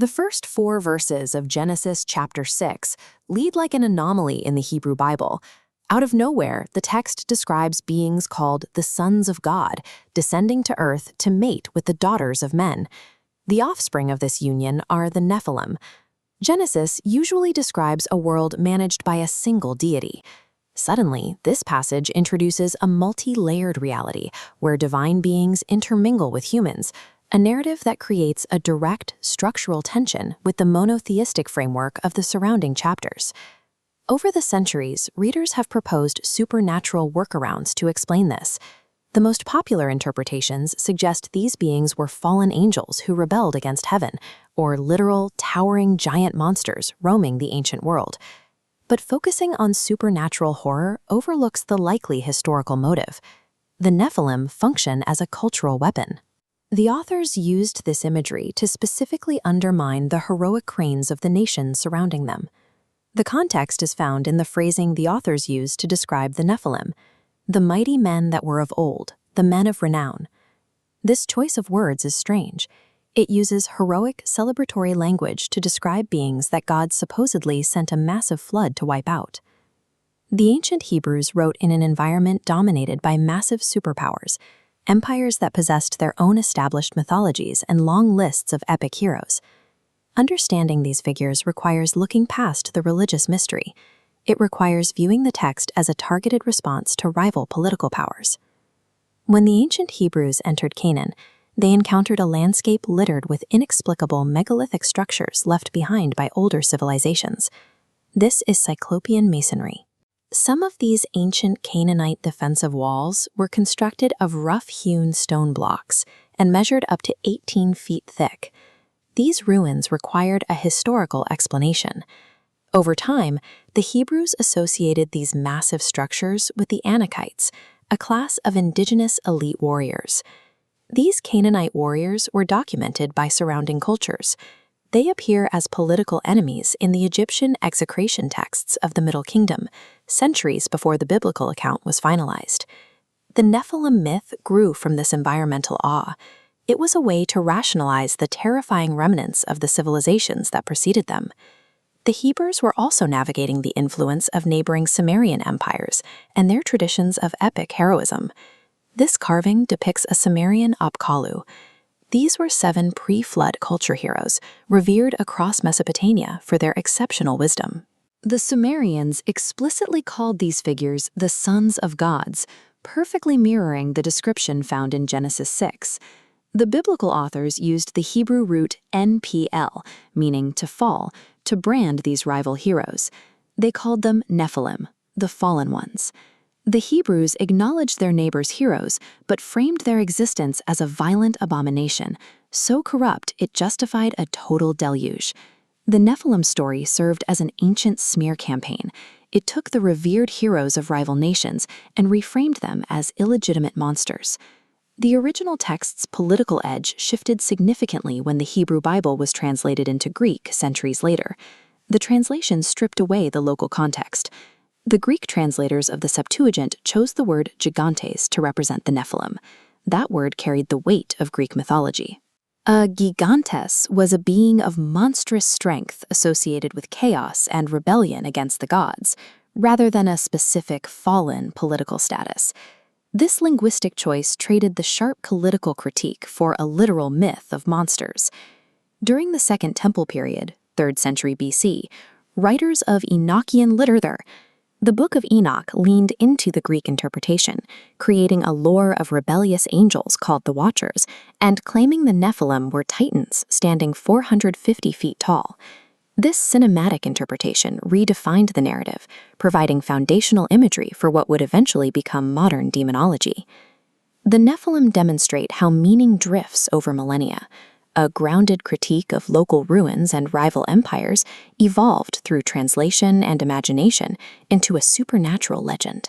The first 4 verses of Genesis chapter 6 lead like an anomaly in the Hebrew Bible. Out of nowhere, the text describes beings called the sons of God descending to earth to mate with the daughters of men. The offspring of this union are the Nephilim. Genesis usually describes a world managed by a single deity. Suddenly, this passage introduces a multi-layered reality where divine beings intermingle with humans, a narrative that creates a direct, structural tension with the monotheistic framework of the surrounding chapters. Over the centuries, readers have proposed supernatural workarounds to explain this. The most popular interpretations suggest these beings were fallen angels who rebelled against heaven, or literal, towering giant monsters roaming the ancient world. But focusing on supernatural horror overlooks the likely historical motive. The Nephilim function as a cultural weapon. The authors used this imagery to specifically undermine the heroic reigns of the nations surrounding them. The context is found in the phrasing the authors used to describe the Nephilim, the mighty men that were of old, the men of renown. This choice of words is strange. It uses heroic, celebratory language to describe beings that God supposedly sent a massive flood to wipe out. The ancient Hebrews wrote in an environment dominated by massive superpowers, empires that possessed their own established mythologies and long lists of epic heroes. Understanding these figures requires looking past the religious mystery. It requires viewing the text as a targeted response to rival political powers. When the ancient Hebrews entered Canaan, they encountered a landscape littered with inexplicable megalithic structures left behind by older civilizations. This is Cyclopean masonry. Some of these ancient Canaanite defensive walls were constructed of rough-hewn stone blocks and measured up to 18 feet thick. These ruins required a historical explanation. Over time, the Hebrews associated these massive structures with the Anakites, a class of indigenous elite warriors. These Canaanite warriors were documented by surrounding cultures. They appear as political enemies in the Egyptian execration texts of the Middle Kingdom, centuries before the biblical account was finalized. The Nephilim myth grew from this environmental awe. It was a way to rationalize the terrifying remnants of the civilizations that preceded them. The Hebrews were also navigating the influence of neighboring Sumerian empires and their traditions of epic heroism. This carving depicts a Sumerian Apkallu. These were 7 pre-flood culture heroes, revered across Mesopotamia for their exceptional wisdom. The Sumerians explicitly called these figures the sons of gods, perfectly mirroring the description found in Genesis 6. The biblical authors used the Hebrew root NPL, meaning to fall, to brand these rival heroes. They called them Nephilim, the fallen ones. The Hebrews acknowledged their neighbors' heroes, but framed their existence as a violent abomination, so corrupt it justified a total deluge. The Nephilim story served as an ancient smear campaign. It took the revered heroes of rival nations and reframed them as illegitimate monsters. The original text's political edge shifted significantly when the Hebrew Bible was translated into Greek centuries later. The translation stripped away the local context. The Greek translators of the Septuagint chose the word gigantes to represent the Nephilim. That word carried the weight of Greek mythology. A gigantes was a being of monstrous strength associated with chaos and rebellion against the gods, rather than a specific fallen political status. This linguistic choice traded the sharp political critique for a literal myth of monsters. During the Second Temple period, 3rd century BC, writers of Enochian literature, the Book of Enoch leaned into the Greek interpretation, creating a lore of rebellious angels called the Watchers, and claiming the Nephilim were titans standing 450 feet tall. This cinematic interpretation redefined the narrative, providing foundational imagery for what would eventually become modern demonology. The Nephilim demonstrate how meaning drifts over millennia. A grounded critique of local ruins and rival empires evolved through translation and imagination into a supernatural legend.